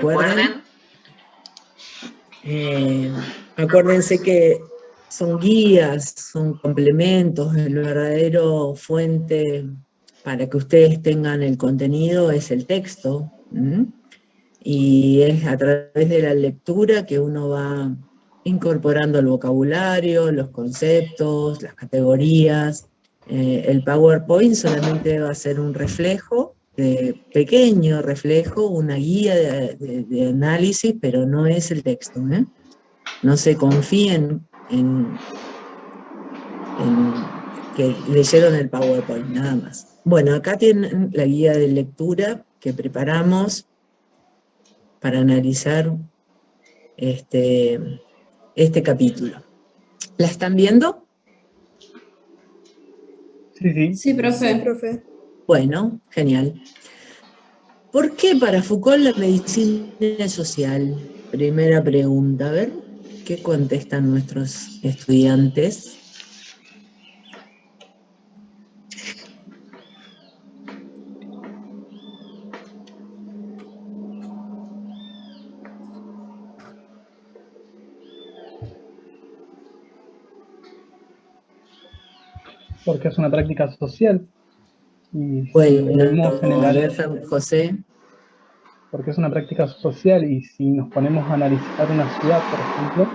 ¿Recuerden? Acuérdense que son guías, son complementos, el verdadero fuente para que ustedes tengan el contenido es el texto, y es a través de la lectura que uno va incorporando el vocabulario, los conceptos, las categorías. El PowerPoint solamente va a ser un reflejo, pequeño reflejo, una guía de análisis, pero no es el texto, ¿eh? No se confíen en que leyeron el PowerPoint, nada más. Bueno, acá tienen la guía de lectura que preparamos para analizar este capítulo. ¿La están viendo? Sí, sí. Sí, profe. Sí, profe. Bueno, genial. ¿Por qué para Foucault la medicina es social? Primera pregunta, a ver, ¿qué contestan nuestros estudiantes? Porque es una práctica social. Y si Bueno, vemos en a ver, José. Porque es una práctica social, y si nos ponemos a analizar una ciudad, por ejemplo,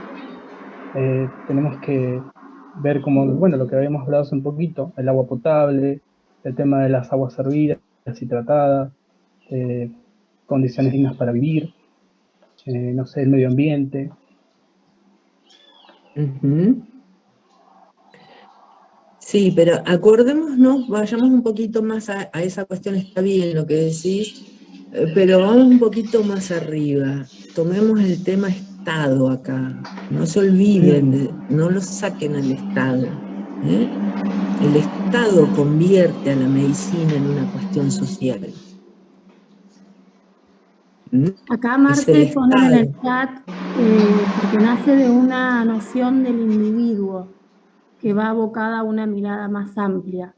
tenemos que ver como, bueno, lo que habíamos hablado hace un poquito, el agua potable, el tema de las aguas servidas y tratadas, condiciones dignas para vivir, no sé, el medio ambiente. Sí, pero acordémonos, vayamos un poquito más a esa cuestión, está bien lo que decís, pero vamos un poquito más arriba. Tomemos el tema Estado acá. No se olviden, no lo saquen al Estado, ¿eh? El Estado convierte a la medicina en una cuestión social. Acá Marce pone en el chat porque nace de una noción del individuo que va abocada a una mirada más amplia.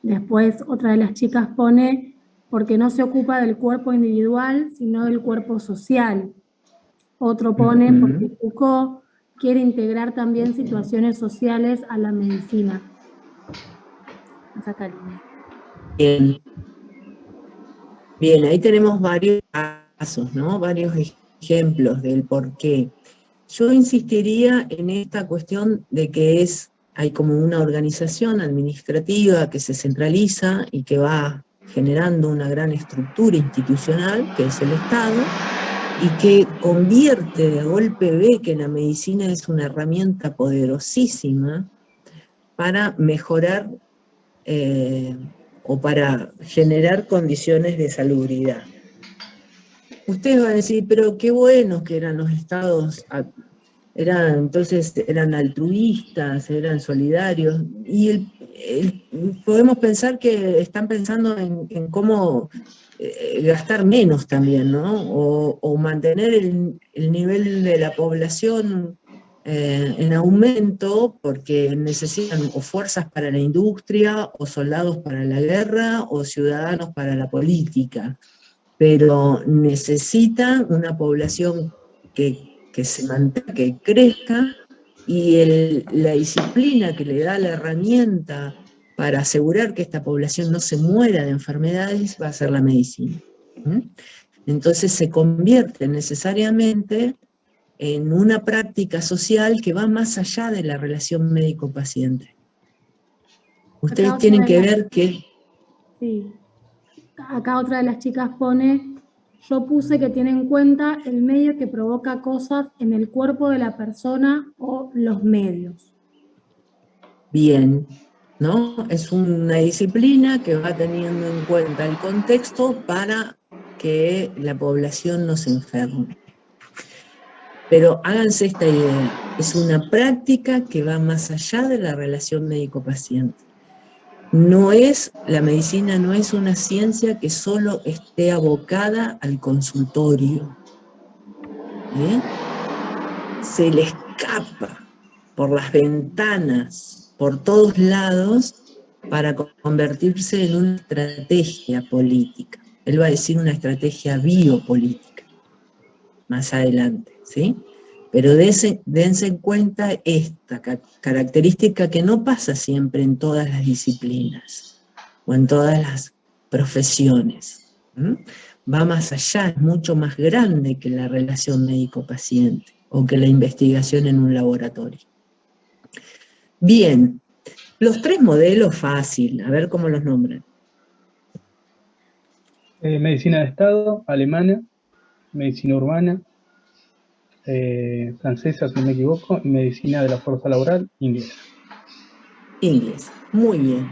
Después otra de las chicas pone porque no se ocupa del cuerpo individual, sino del cuerpo social. Otro pone porque Foucault quiere integrar también situaciones sociales a la medicina. Acá está. Bien. Bien, ahí tenemos varios casos, ¿no? Varios ejemplos del por qué. Yo insistiría en esta cuestión de que hay como una organización administrativa que se centraliza y que va generando una gran estructura institucional, que es el Estado, y que convierte de golpe, ve que la medicina es una herramienta poderosísima para mejorar o para generar condiciones de salubridad. Ustedes van a decir, pero qué buenos que eran los estados, entonces eran altruistas, eran solidarios, y podemos pensar que están pensando en cómo gastar menos también, ¿no? O mantener el nivel de la población en aumento porque necesitan o fuerzas para la industria, o soldados para la guerra, o ciudadanos para la política, pero necesitan una población que se mantenga, que crezca, y la disciplina que le da la herramienta para asegurar que esta población no se muera de enfermedades va a ser la medicina. Entonces se convierte necesariamente en una práctica social que va más allá de la relación médico-paciente. Ustedes tienen que ver que... Sí. Acá otra de las chicas pone, yo puse que tiene en cuenta el medio que provoca cosas en el cuerpo de la persona o los medios. Bien, ¿no? Es una disciplina que va teniendo en cuenta el contexto para que la población no se enferme. Pero háganse esta idea, es una práctica que va más allá de la relación médico-paciente. La medicina no es una ciencia que solo esté abocada al consultorio. Se le escapa por las ventanas, por todos lados, para convertirse en una estrategia política. Él va a decir una estrategia biopolítica. más adelante, ¿sí? Pero dense en cuenta esta característica que no pasa siempre en todas las disciplinas o en todas las profesiones. Va más allá, es mucho más grande que la relación médico-paciente o que la investigación en un laboratorio. Bien, los 3 modelos fácil, a ver cómo los nombran. Medicina de Estado, alemana, medicina urbana, francesa, si no me equivoco, y medicina de la fuerza laboral, inglesa. Inglés, muy bien.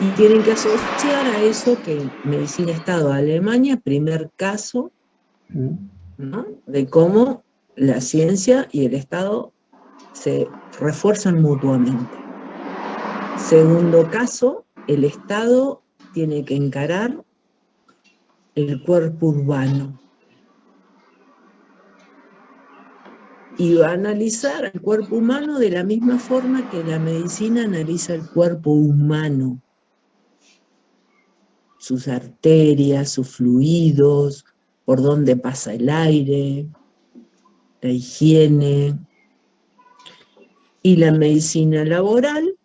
Y tienen que asociar a eso que medicina de Estado Alemania, primer caso, ¿no?, de cómo la ciencia y el Estado se refuerzan mutuamente. Segundo caso, el Estado tiene que encarar el cuerpo urbano y va a analizar el cuerpo humano de la misma forma que la medicina analiza el cuerpo humano. Sus arterias, sus fluidos, por dónde pasa el aire, la higiene. Y la medicina laboral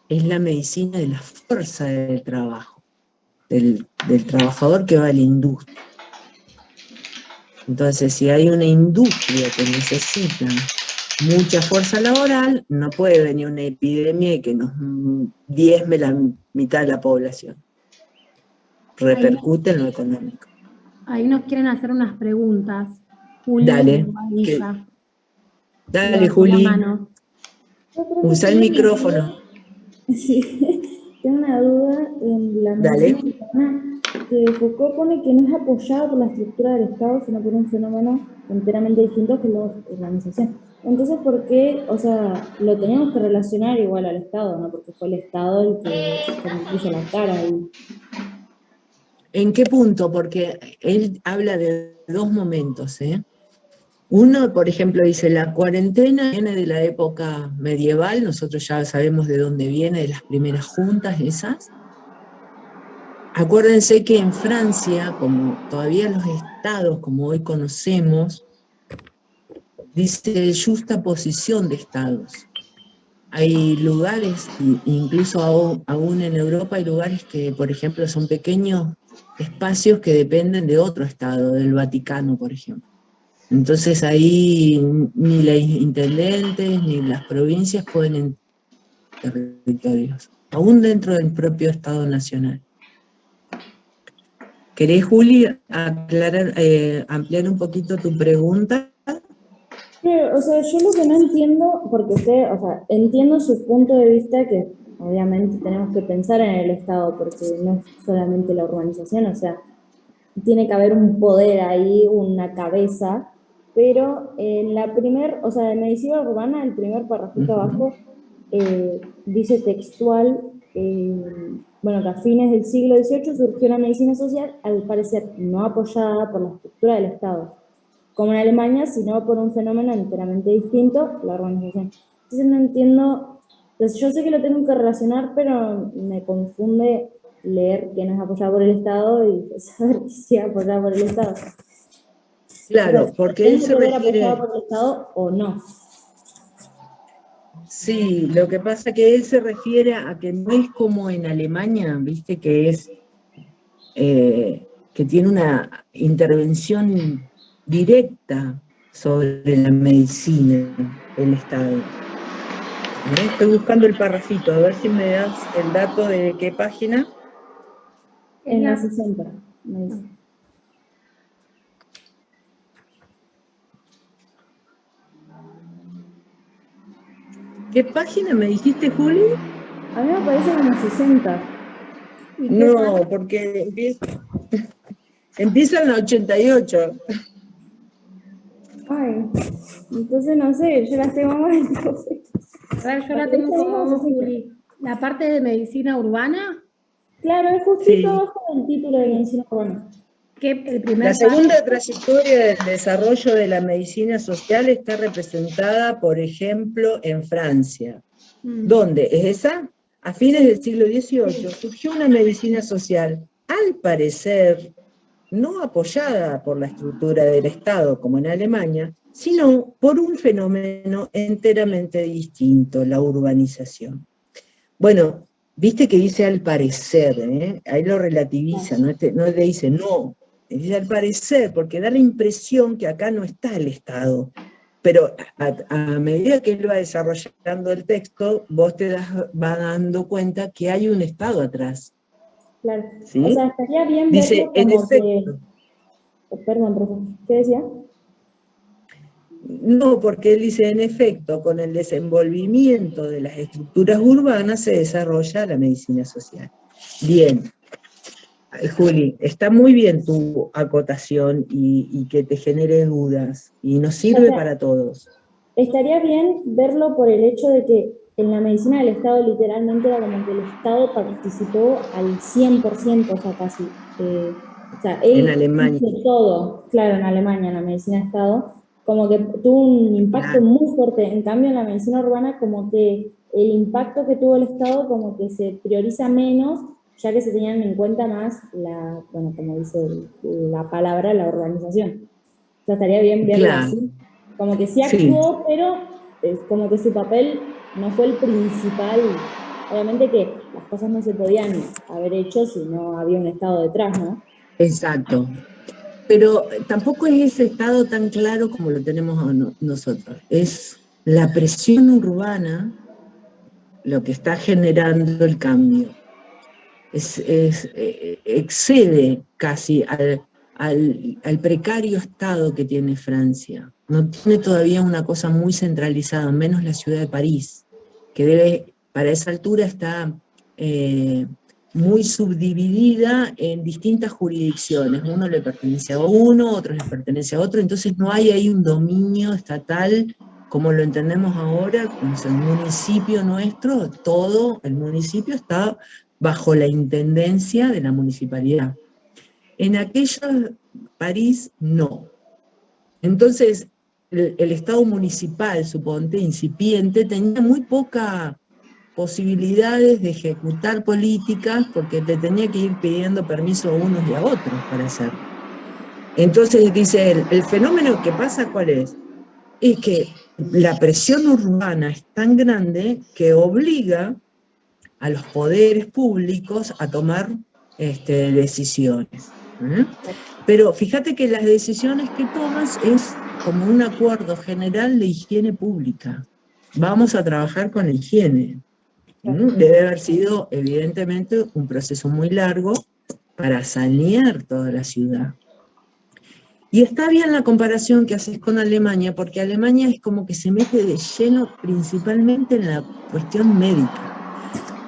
es la medicina de la fuerza del trabajo, del trabajador que va a la industria. Entonces, si hay una industria que necesita mucha fuerza laboral, no puede venir una epidemia y que nos diezme la mitad de la población. Repercute en lo económico. Ahí nos quieren hacer unas preguntas. Juli, dale, dale, Juli. Usa el micrófono. Sí, tengo una duda en la medicina urbana, que Foucault pone que no es apoyada por la estructura del Estado, sino por un fenómeno enteramente distinto que la organización. Entonces, ¿por qué? O sea, lo teníamos que relacionar igual al Estado, ¿no? Porque fue el Estado el que puso la cara ahí. ¿En qué punto? Porque él habla de 2 momentos, ¿eh? Uno, por ejemplo, dice, la cuarentena viene de la época medieval, nosotros ya sabemos de dónde viene, de las primeras juntas esas. Acuérdense que en Francia, como todavía los estados, como hoy conocemos, dice justa posición de estados. Hay lugares, incluso aún en Europa hay lugares que, por ejemplo, son pequeños espacios que dependen de otro estado, del Vaticano, por ejemplo. Entonces ahí ni los intendentes ni las provincias pueden entrar en territorios, aún dentro del propio Estado Nacional. ¿Querés, Juli, ampliar un poquito tu pregunta? O sea, yo lo que no entiendo, porque usted, o sea, entiendo su punto de vista, que obviamente tenemos que pensar en el Estado, porque no es solamente la urbanización, o sea, tiene que haber un poder ahí, una cabeza, pero en la o sea, en medicina urbana, el primer párrafito abajo, dice textual, bueno, que a fines del siglo XVIII surgió la medicina social, al parecer no apoyada por la estructura del Estado, como en Alemania, sino por un fenómeno enteramente distinto, la organización. Entonces no entiendo, entonces yo sé que lo tengo que relacionar, pero me confunde leer que no es apoyado por el Estado y saber que sí es apoyado por el Estado. Claro, o sea, porque él se refiere... apoyado por el Estado o no? Sí, lo que pasa es que él se refiere a que no es como en Alemania, viste, que es que tiene una intervención directa sobre la medicina, el Estado. Estoy buscando el parrafito, a ver si me das el dato de qué página. En la 60. ¿Qué página me dijiste, Juli? A mí me parece como 60. No, porque empieza en la 88. Ay, entonces no sé, yo las tengo mal. A ver, yo la tengo como Juli. La parte de medicina urbana. Claro, es justito abajo del título de medicina urbana. La segunda trayectoria del desarrollo de la medicina social está representada, por ejemplo, en Francia. ¿Dónde es esa? A fines del siglo XVIII surgió una medicina social, al parecer, no apoyada por la estructura del Estado como en Alemania, sino por un fenómeno enteramente distinto, la urbanización. Bueno, viste que dice al parecer, ahí lo relativiza, no le dice no, dice al parecer, porque da la impresión que acá no está el Estado. Pero a medida que él va desarrollando el texto, vos te vas dando cuenta que hay un Estado atrás. Claro. ¿Sí? O sea, estaría bien dice, verlo como que... Perdón, profe, ¿qué decía? No, porque él dice, en efecto, con el desenvolvimiento de las estructuras urbanas se desarrolla la medicina social. Bien. Juli, está muy bien tu acotación y que te genere dudas, y nos sirve para todos. Estaría bien verlo por el hecho de que en la medicina del Estado literalmente era como que el Estado participó al 100%, o sea, casi. O sea, él en Alemania. hizo todo, claro, en Alemania, en la medicina de Estado, como que tuvo un impacto muy fuerte. En cambio, en la medicina urbana, como que el impacto que tuvo el Estado, como que se prioriza menos, ya que se tenían en cuenta más la, bueno, como dice la palabra, la urbanización. O sea, estaría bien verlo así. Como que sí actuó, pero como que su papel no fue el principal. Obviamente que las cosas no se podían haber hecho si no había un Estado detrás, ¿no? Exacto. Pero tampoco es ese Estado tan claro como lo tenemos nosotros. Es la presión urbana lo que está generando el cambio. Excede casi al precario estado que tiene Francia. No tiene todavía una cosa muy centralizada, menos la ciudad de París, que para esa altura está muy subdividida en distintas jurisdicciones. Uno le pertenece a uno, otro le pertenece a otro, entonces no hay ahí un dominio estatal como lo entendemos ahora, como es el municipio nuestro, todo el municipio está bajo la intendencia de la municipalidad. En aquella París, no. Entonces, el Estado municipal, suponte, incipiente, tenía muy pocas posibilidades de ejecutar políticas porque le tenía que ir pidiendo permiso a unos y a otros para hacerlo. Entonces, dice él, el fenómeno que pasa, ¿cuál es? Es que la presión urbana es tan grande que obliga a los poderes públicos a tomar decisiones. Pero fíjate que las decisiones que tomas es como un acuerdo general de higiene pública. Vamos a trabajar con la higiene. Debe haber sido, evidentemente, un proceso muy largo para sanear toda la ciudad. Y está bien la comparación que haces con Alemania, porque Alemania es como que se mete de lleno principalmente en la cuestión médica.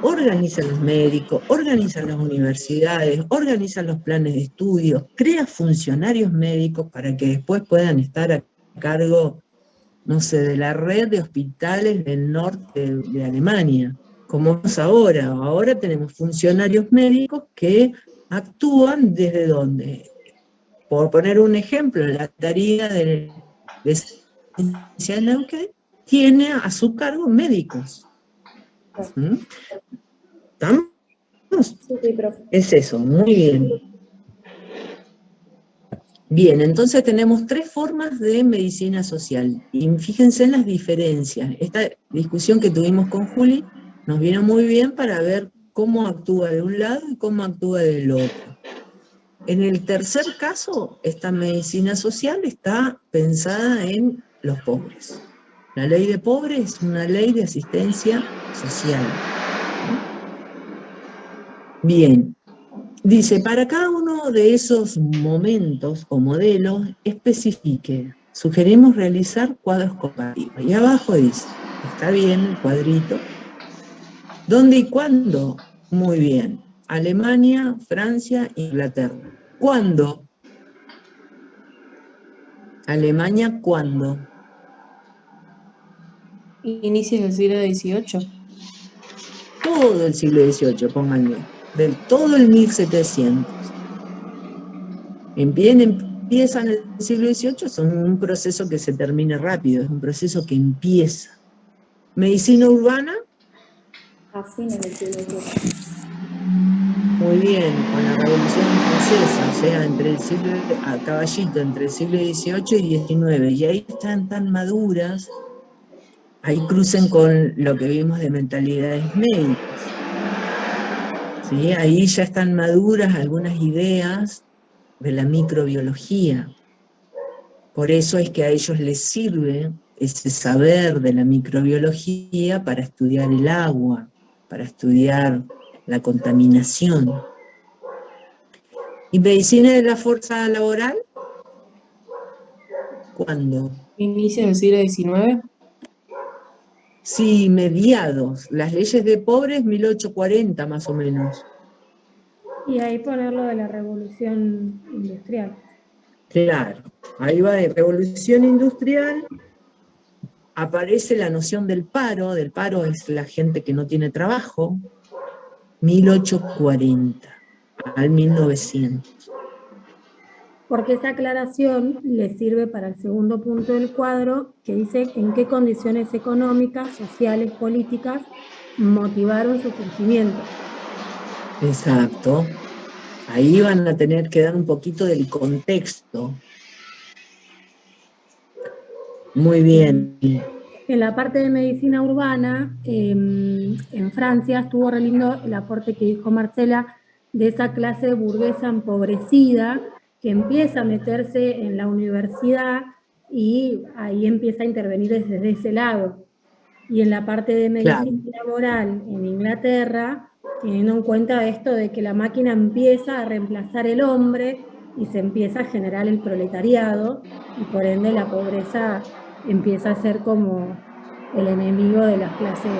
Organiza los médicos, organiza las universidades, organiza los planes de estudio, crea funcionarios médicos para que después puedan estar a cargo, no sé, de la red de hospitales del norte de Alemania, como es ahora. Ahora tenemos funcionarios médicos que actúan desde donde. Por poner un ejemplo, la tarea de ciencia de Neuquén tiene a su cargo médicos. ¿Estamos? Sí, profe. Es eso, muy bien. Bien, entonces tenemos 3 formas de medicina social. Y fíjense en las diferencias. Esta discusión que tuvimos con Juli nos vino muy bien para ver cómo actúa de un lado y cómo actúa del otro. En el tercer caso, esta medicina social está pensada en los pobres. La ley de pobres es una ley de asistencia social. Bien, dice, para cada uno de esos momentos o modelos, especifique. Sugerimos realizar cuadros comparativos. Y abajo dice, está bien el cuadrito. ¿Dónde y cuándo? Muy bien. Alemania, Francia, Inglaterra. ¿Cuándo? Alemania, ¿cuándo? Inicios del siglo XVIII. Todo el siglo XVIII, pónganle. Del todo el 1700. Empiezan en el siglo XVIII, son un proceso que se termina rápido, es un proceso que empieza. Medicina urbana. A fines del siglo XVIII. muy bien con la Revolución Francesa, o sea, a caballito, entre el siglo XVIII y XIX, y ahí están tan maduras, ahí crucen con lo que vimos de mentalidades médicas, ¿sí? Ahí ya están maduras algunas ideas de la microbiología. Por eso es que a ellos les sirve ese saber de la microbiología para estudiar el agua, para estudiar la contaminación. ¿Y medicina de la fuerza laboral? ¿Cuándo? Inicios del siglo XIX. Sí, mediados. Las leyes de pobres, 1840 más o menos. Y ahí poner lo de la revolución industrial. Claro, ahí va de revolución industrial, aparece la noción del paro es la gente que no tiene trabajo, 1840 al 1900. Porque esa aclaración le sirve para el segundo punto del cuadro, que dice en qué condiciones económicas, sociales, políticas motivaron su surgimiento. Exacto. Ahí van a tener que dar un poquito del contexto. Muy bien. En la parte de medicina urbana, en Francia, estuvo re lindo el aporte que dijo Marcela de esa clase burguesa empobrecida que empieza a meterse en la universidad y ahí empieza a intervenir desde ese lado. Y en la parte de medicina laboral en Inglaterra, teniendo en cuenta esto de que la máquina empieza a reemplazar el hombre y se empieza a generar el proletariado y por ende la pobreza empieza a ser como el enemigo de las clases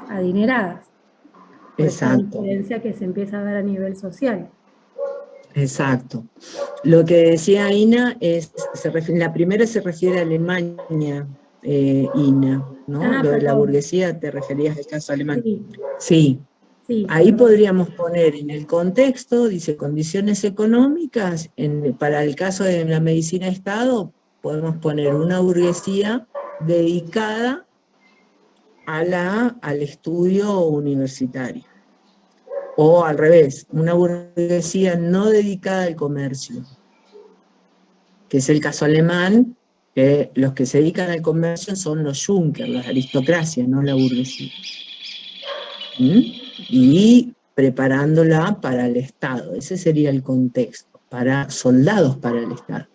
adineradas. Por esa diferencia que se empieza a dar a nivel social. Exacto. Lo que decía Ina es, la primera se refiere a Alemania, Ina, ¿no? Lo de la burguesía, ¿te referías al caso alemán? Sí. Ahí podríamos poner en el contexto, dice, condiciones económicas, para el caso de la medicina de Estado, podemos poner una burguesía dedicada al estudio universitario. O al revés, una burguesía no dedicada al comercio, que es el caso alemán, que los que se dedican al comercio son los Junkers, las aristocracias, no la burguesía. Y preparándola para el Estado, ese sería el contexto, para soldados para el Estado.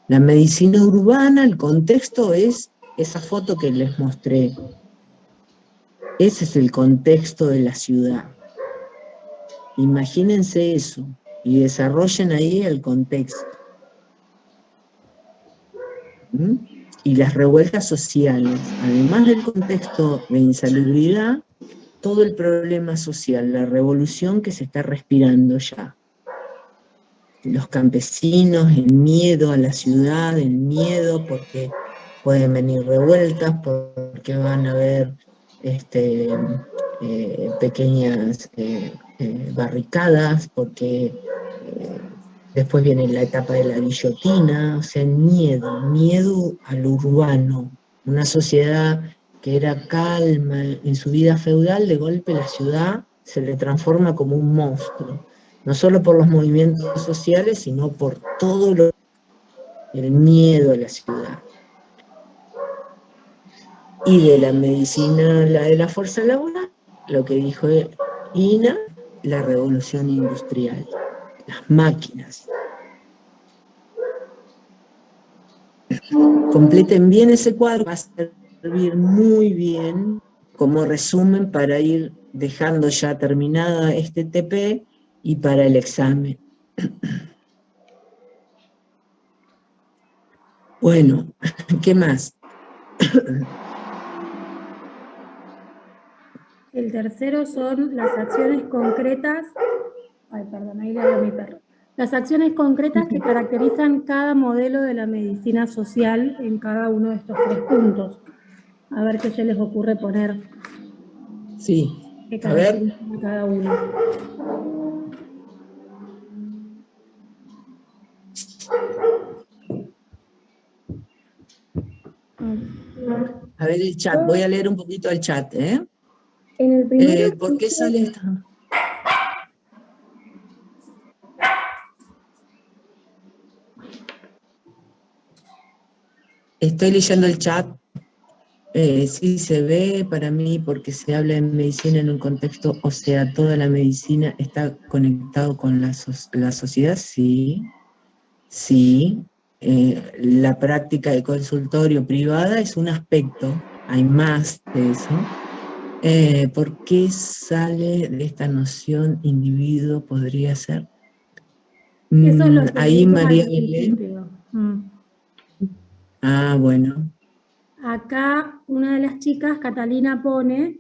La medicina urbana, el contexto es esa foto que les mostré. Ese es el contexto de la ciudad. Imagínense eso y desarrollen ahí el contexto. Y las revueltas sociales, además del contexto de insalubridad, todo el problema social, la revolución que se está respirando ya. Los campesinos, el miedo a la ciudad, el miedo porque pueden venir revueltas, porque van a haber pequeñas barricadas, porque después viene la etapa de la guillotina, o sea, el miedo a lo urbano, una sociedad que era calma en su vida feudal, de golpe la ciudad se le transforma como un monstruo, no solo por los movimientos sociales, sino por todo el miedo a la ciudad. Y de la medicina, la de la fuerza laboral, lo que dijo Ina, la revolución industrial, las máquinas. Completen bien ese cuadro, va a servir muy bien como resumen para ir dejando ya terminada este TP y para el examen. Bueno, ¿qué más? El tercero son las acciones concretas. Ay, perdón, ahí le hablo a mi perro. Las acciones concretas que caracterizan cada modelo de la medicina social en cada uno de estos 3 puntos. A ver qué se les ocurre poner. Sí, que caracterizan a cada uno. A ver el chat, voy a leer un poquito el chat, ¿eh? En el primero... ¿Por qué sale esta? Estoy leyendo el chat. Sí se ve para mí porque se habla de medicina en un contexto, o sea, toda la medicina está conectado con la sociedad, sí, sí. La práctica de consultorio privada es un aspecto, hay más de eso. ¿Por qué sale de esta noción individuo podría ser? Eso es lo que Ahí vimos María al Belén. principio. Ah, bueno. Acá una de las chicas, Catalina, pone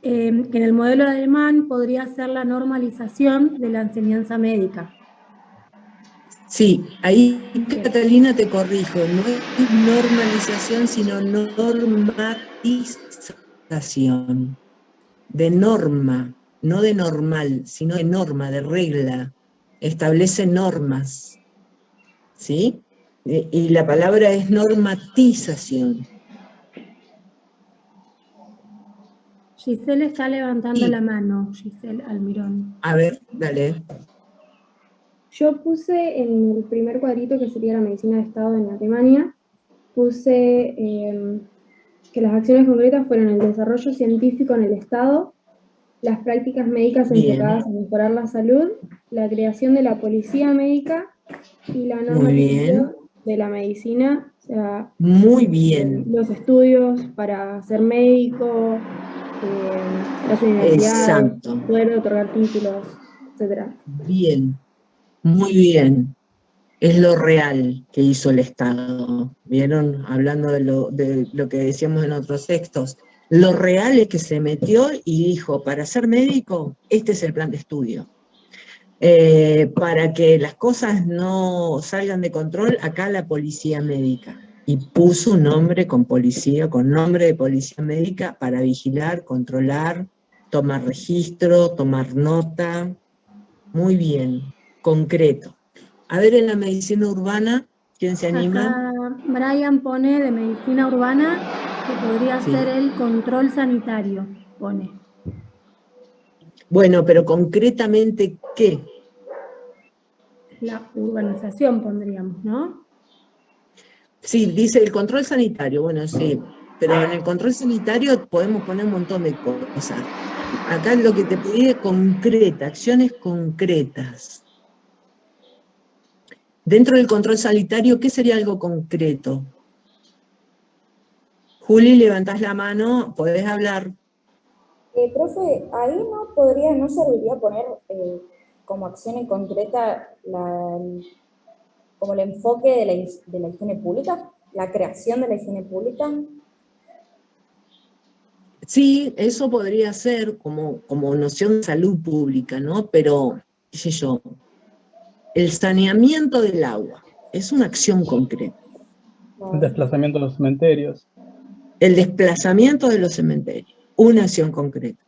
que en el modelo alemán podría ser la normalización de la enseñanza médica. Sí, ahí Catalina te corrijo, no es normalización, sino normatización. De norma, no de normal, sino de norma, de regla. Establece normas, ¿sí? Y la palabra es normatización. Giselle está levantando Sí. la mano, Giselle Almirón. A ver, dale. Yo puse en el primer cuadrito, que sería la medicina de Estado en Alemania, puse que las acciones concretas fueron el desarrollo científico en el Estado, las prácticas médicas enfocadas a mejorar la salud, la creación de la policía médica y la normalización de la medicina, o sea, muy bien. Los estudios para ser médico, las universidades, poder otorgar títulos, etc. Bien, muy bien. Es lo real que hizo el Estado. ¿Vieron? Hablando de lo que decíamos en otros textos. Lo real es que se metió y dijo, para ser médico, este es el plan de estudio. Para que las cosas no salgan de control, acá la policía médica. Y puso un nombre con policía, con nombre de policía médica para vigilar, controlar, tomar registro, tomar nota. Muy bien, concreto. A ver, en la medicina urbana, ¿quién se anima? Acá Brian pone de medicina urbana que podría ser el control sanitario, pone. Bueno, pero concretamente, ¿qué? La urbanización pondríamos, ¿no? Sí, dice el control sanitario, bueno, sí, pero en el control sanitario podemos poner un montón de cosas. Acá lo que te pedí es concreta, acciones concretas. Dentro del control sanitario, ¿qué sería algo concreto? Juli, levantás la mano, podés hablar. Profe, ahí no serviría poner como acción en concreta como el enfoque de la higiene pública, la creación de la higiene pública. Sí, eso podría ser como noción de salud pública, ¿no? Pero, qué sé yo, el saneamiento del agua es una acción concreta. El desplazamiento de los cementerios. El desplazamiento de los cementerios, una acción concreta.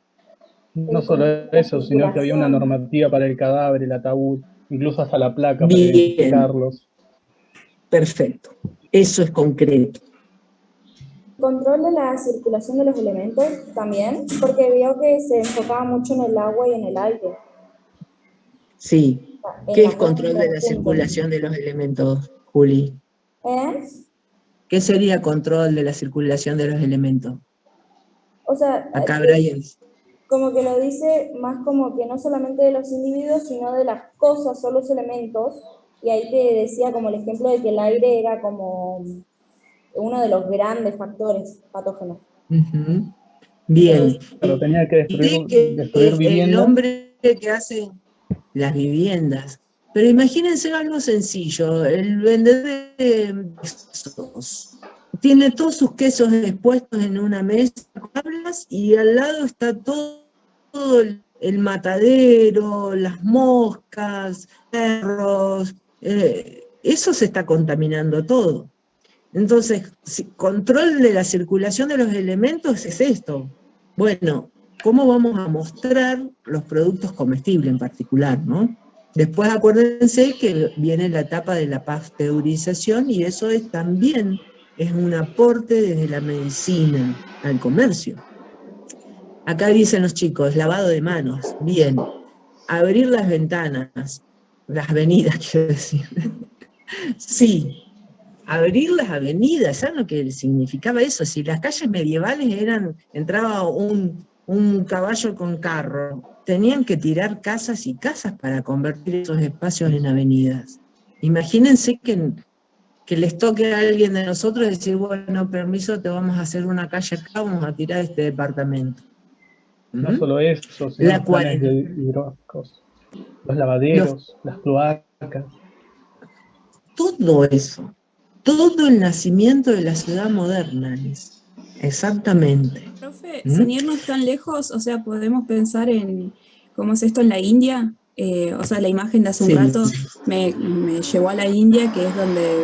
No solo eso, sino que había una normativa para el cadáver, el ataúd, incluso hasta la placa para identificarlos. Perfecto, eso es concreto. Control de la circulación de los elementos también, porque veo que se enfocaba mucho en el agua y en el aire. Sí. ¿Qué es control de la circulación de los elementos, Juli? ¿Qué sería control de la circulación de los elementos? O sea, acá Brian. Como que lo dice más como que no solamente de los individuos, sino de las cosas o los elementos, y ahí te decía como el ejemplo de que el aire era como uno de los grandes factores patógenos. Bien. Pero tenía que destruir viviendas. El hombre que hace las viviendas. Pero imagínense algo sencillo, el vendedor de quesos tiene todos sus quesos expuestos en una mesa, hablas, y al lado está todo el matadero, las moscas, perros, eso se está contaminando todo. Entonces, control de la circulación de los elementos es esto. Bueno, ¿cómo vamos a mostrar los productos comestibles en particular, no? Después acuérdense que viene la etapa de la pasteurización y eso también es un aporte desde la medicina al comercio. Acá dicen los chicos, lavado de manos, bien. Abrir las ventanas, las venidas quiero decir. Sí. abrir las avenidas, ¿saben lo que significaba eso? Si las calles medievales entraba un caballo con carro, tenían que tirar casas y casas para convertir esos espacios en avenidas. Imagínense que les toque a alguien de nosotros decir, bueno, permiso, te vamos a hacer una calle acá, vamos a tirar este departamento. No solo eso, sino los planes hidráulicos, los lavaderos, las cloacas. Todo eso, todo el nacimiento de la ciudad moderna es, exactamente. Profe, sin irnos tan lejos, o sea, podemos pensar en cómo es esto en la India. O sea, la imagen de hace un rato me llevó a la India, que es donde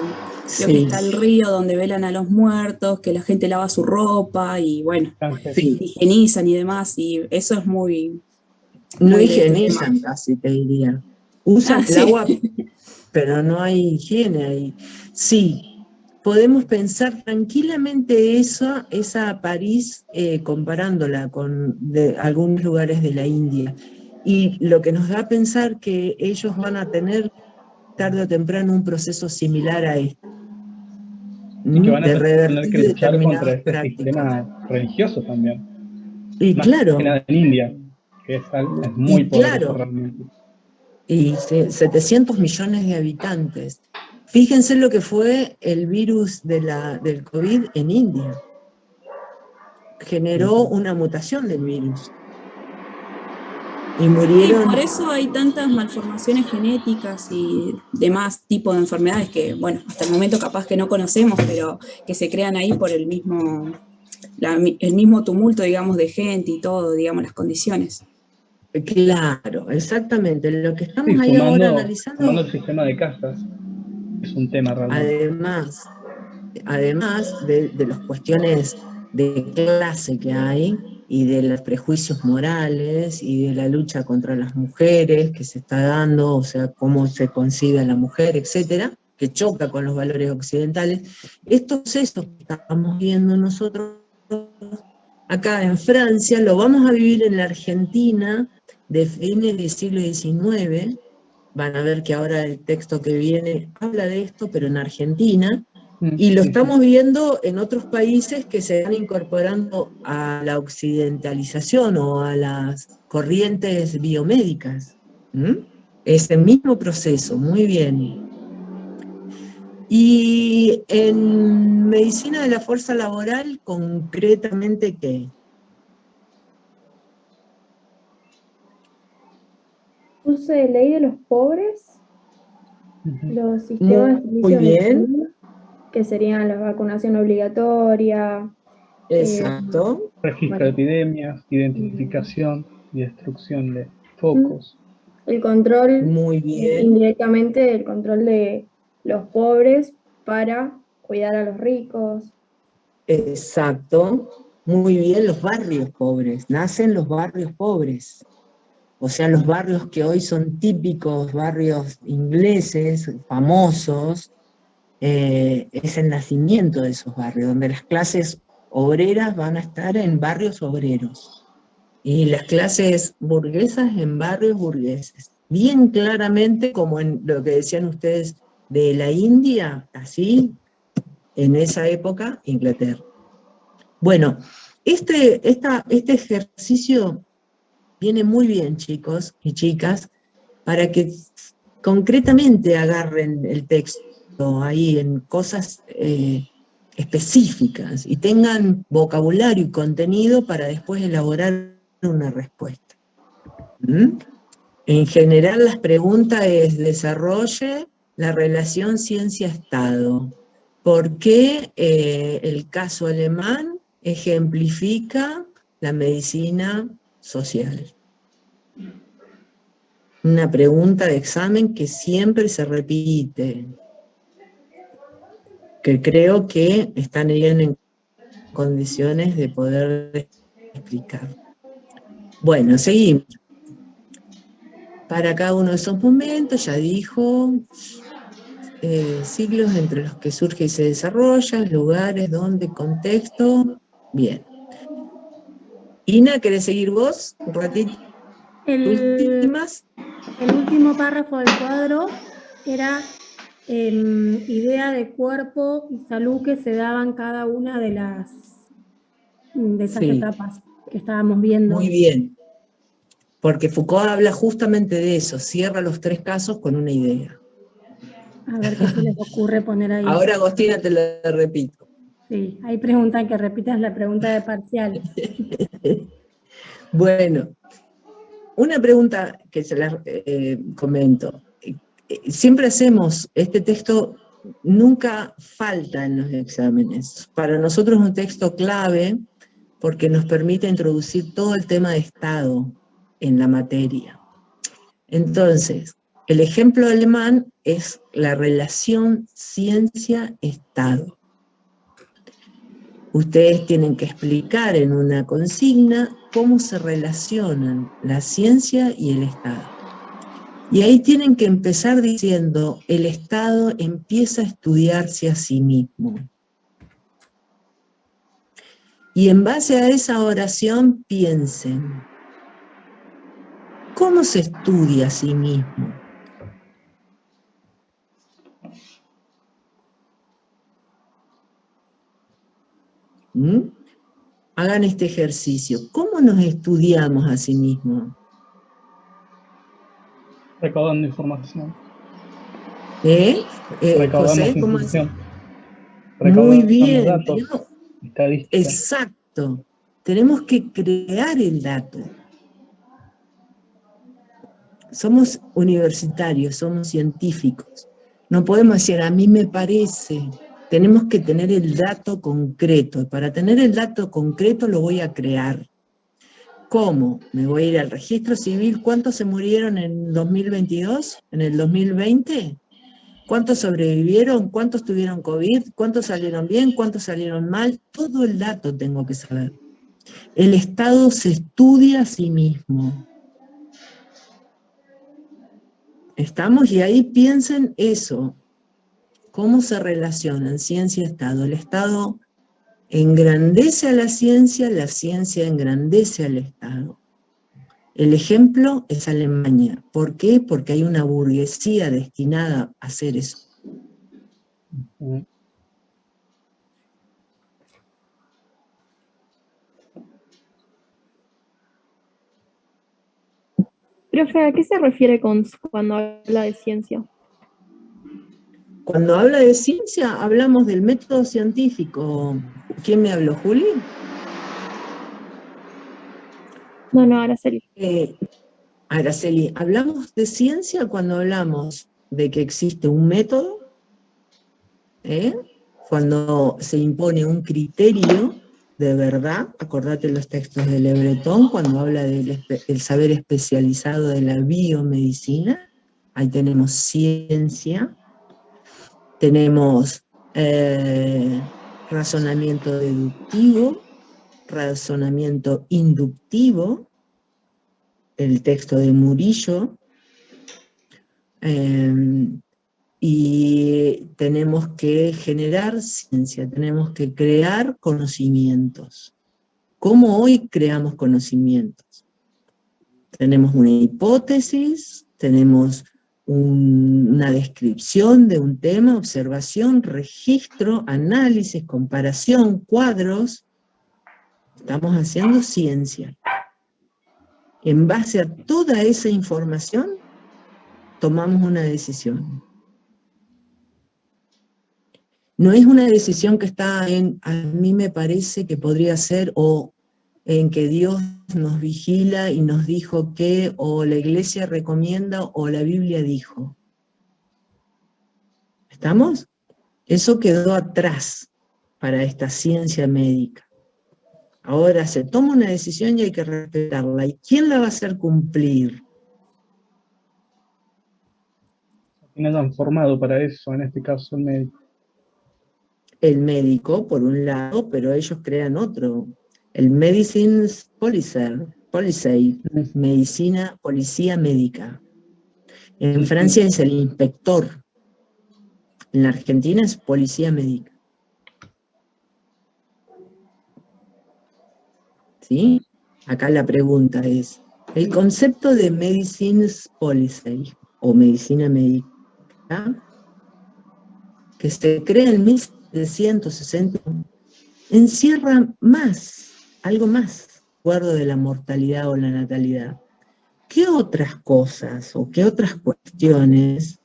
creo que está el río, donde velan a los muertos, que la gente lava su ropa y bueno, higienizan y demás, y eso es muy... No higienizan casi, te diría. Usan el agua, pero no hay higiene ahí. Sí, podemos pensar tranquilamente esa París comparándola con algunos lugares de la India. Y lo que nos da a pensar que ellos van a tener tarde o temprano un proceso similar a este. Y que van a tener que luchar contra este sistema religioso también. Y más claro. Que nada en India, que es muy poderoso realmente. Y 700 millones de habitantes. Fíjense lo que fue el virus del COVID en India. Generó una mutación del virus. Y murieron... Sí, por eso hay tantas malformaciones genéticas y demás tipos de enfermedades que, bueno, hasta el momento capaz que no conocemos, pero que se crean ahí por el mismo tumulto, digamos, de gente y todo, digamos, las condiciones. Claro, exactamente. Lo que estamos ahí ahora analizando... Sumando el sistema de castas, es un tema realmente. Además de las cuestiones de clase que hay, y de los prejuicios morales, y de la lucha contra las mujeres que se está dando, o sea, cómo se concibe a la mujer, etcétera, que choca con los valores occidentales. Estos hechos que estamos viendo nosotros acá en Francia, lo vamos a vivir en la Argentina de fines del siglo XIX. Van a ver que ahora el texto que viene habla de esto, pero en Argentina, y lo estamos viendo en otros países que se van incorporando a la occidentalización o a las corrientes biomédicas. Es el mismo proceso, muy bien. Y en medicina de la fuerza laboral, concretamente, ¿qué? Puse ley de los pobres, los sistemas de muy bien. Que serían la vacunación obligatoria. Exacto. Registro de epidemias, identificación y destrucción de focos. El control, muy bien. Indirectamente el control de los pobres para cuidar a los ricos. Exacto. Muy bien, los barrios pobres. Nacen los barrios pobres. O sea, los barrios que hoy son típicos, barrios ingleses, famosos, es el nacimiento de esos barrios, donde las clases obreras van a estar en barrios obreros, y las clases burguesas en barrios burgueses. Bien claramente, como en lo que decían ustedes de la India, así, en esa época, Inglaterra. Bueno, este ejercicio viene muy bien, chicos y chicas, para que concretamente agarren el texto ahí en cosas específicas y tengan vocabulario y contenido para después elaborar una respuesta. En general, las preguntas es: desarrolle la relación ciencia-estado. ¿Por qué el caso alemán ejemplifica la medicina social? Una pregunta de examen que siempre se repite, que creo que están bien en condiciones de poder explicar. Bueno, seguimos. Para cada uno de esos momentos, ya dijo, siglos entre los que surge y se desarrolla, lugares, dónde, contexto. Bien. Ina, ¿querés seguir vos un ratito? El último párrafo del cuadro era idea de cuerpo y salud que se daban cada una de esas Sí. etapas que estábamos viendo. Muy bien. Porque Foucault habla justamente de eso, cierra los 3 casos con una idea. A ver qué se les ocurre poner ahí. Ahora, Agostina, te lo repito. Sí, ahí preguntan que repitas la pregunta de parcial. Bueno, una pregunta que se la comento. Siempre hacemos, este texto nunca falta en los exámenes. Para nosotros es un texto clave porque nos permite introducir todo el tema de Estado en la materia. Entonces, el ejemplo alemán es la relación ciencia-Estado. Ustedes tienen que explicar en una consigna cómo se relacionan la ciencia y el Estado. Y ahí tienen que empezar diciendo, el Estado empieza a estudiarse a sí mismo. Y en base a esa oración piensen, ¿cómo se estudia a sí mismo? Hagan este ejercicio. ¿Cómo nos estudiamos a sí mismos? Recaudando información. Recaudamos José, ¿cómo es? Muy bien. Datos, estadística. Exacto. Tenemos que crear el dato. Somos universitarios, somos científicos. No podemos decir, a mí me parece. Tenemos que tener el dato concreto. Y para tener el dato concreto lo voy a crear. ¿Cómo? Me voy a ir al registro civil. ¿Cuántos se murieron en 2022? ¿En el 2020? ¿Cuántos sobrevivieron? ¿Cuántos tuvieron COVID? ¿Cuántos salieron bien? ¿Cuántos salieron mal? Todo el dato tengo que saber. El Estado se estudia a sí mismo. ¿Estamos? Y ahí piensen eso. ¿Cómo se relacionan ciencia y Estado? El Estado engrandece a la ciencia engrandece al Estado. El ejemplo es Alemania. ¿Por qué? Porque hay una burguesía destinada a hacer eso. Profe, ¿a qué se refiere cuando habla de ciencia? Cuando habla de ciencia, hablamos del método científico. ¿Quién me habló, Juli? No, Araceli. Araceli, hablamos de ciencia cuando hablamos de que existe un método, cuando se impone un criterio de verdad, acordate los textos de Le Breton, cuando habla del saber especializado de la biomedicina, ahí tenemos ciencia, tenemos razonamiento deductivo, razonamiento inductivo, el texto de Murillo, y tenemos que generar ciencia, tenemos que crear conocimientos. ¿Cómo hoy creamos conocimientos? Tenemos una hipótesis, tenemos una descripción de un tema, observación, registro, análisis, comparación, cuadros. Estamos haciendo ciencia. En base a toda esa información, tomamos una decisión. No es una decisión que está en, a mí me parece que podría ser, o en que Dios nos vigila y nos dijo que, o la iglesia recomienda, o la Biblia dijo. ¿Estamos? Eso quedó atrás para esta ciencia médica. Ahora se toma una decisión y hay que respetarla. ¿Y quién la va a hacer cumplir? ¿Quiénes han formado para eso, en este caso el médico? El médico, por un lado, pero ellos crean otro. El Medicine Policy, medicina, policía médica. En Francia es el inspector. En la Argentina es policía médica. ¿Sí? Acá la pregunta es, el concepto de Medicine Policy, o medicina médica, que se crea en 1760, encierra más, algo más, acuerdo de la mortalidad o la natalidad. ¿Qué otras cosas o qué otras cuestiones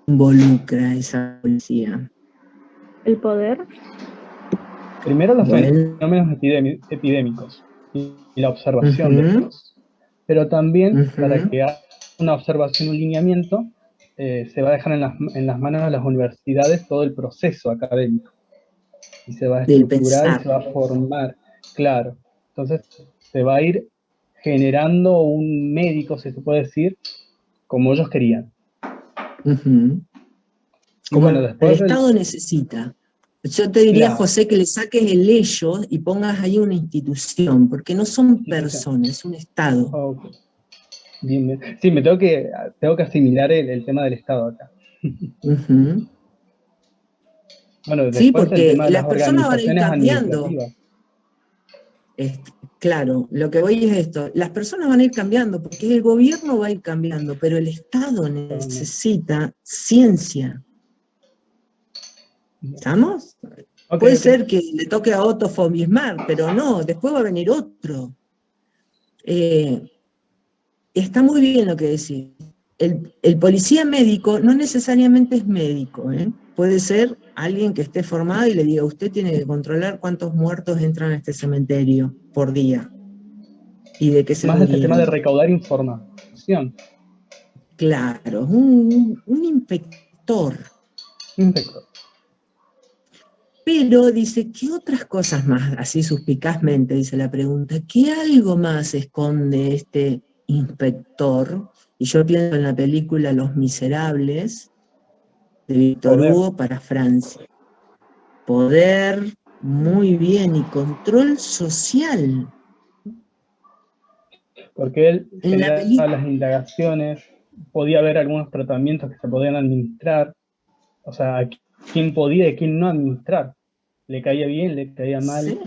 involucra esa policía? ¿El poder? Primero los Bueno, fenómenos epidémicos y la observación de estos. Pero también, para que haga una observación, un lineamiento, se va a dejar en las manos de las universidades todo el proceso académico. Y se va a estructurar y se va a formar, claro. Entonces se va a ir generando un médico, si se puede decir, como ellos querían. Como bueno, después el Estado necesita. Yo te diría, claro, José, que le saques el ello y pongas ahí una institución, porque no son personas, es un Estado. Okay. Bien. Sí, tengo que asimilar el tema del Estado acá. Bueno, después sí, porque el tema de las personas van a ir cambiando. Claro, lo que voy es esto, las personas van a ir cambiando, porque el gobierno va a ir cambiando, pero el Estado necesita ciencia. ¿Estamos? Puede ser que le toque a Otto von Bismarck, pero no, después va a venir otro. Está muy bien lo que decís. El policía médico no necesariamente es médico, ¿eh? Puede ser alguien que esté formado y le diga, usted tiene que controlar cuántos muertos entran a este cementerio por día. Y de qué se murieron. Más este tema de recaudar información. Claro, un inspector. Pero dice, ¿qué otras cosas más? Así suspicazmente dice la pregunta, ¿qué algo más esconde este inspector? Y yo pienso en la película Los Miserables, de Víctor Hugo para Francia. Poder, muy bien, y control social. Porque él generaba las indagaciones, podía haber algunos tratamientos que se podían administrar, o sea, quién podía y quién no administrar. ¿Le caía bien, le caía mal? Sí.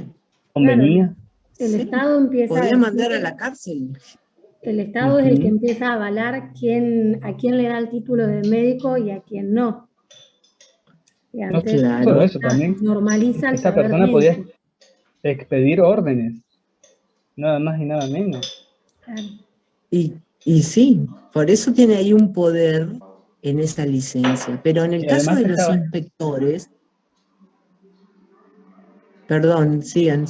¿Convenía? Claro, el Estado empieza podía mandar a la cárcel. El Estado es el que empieza a avalar a quién le da el título de médico y a quién no. Y antes, claro, eso también. Normaliza el esa persona médico. Podía expedir órdenes, nada más y nada menos. Claro. Y sí, por eso tiene ahí un poder en esa licencia. Pero en el caso de los inspectores... Perdón, sigan.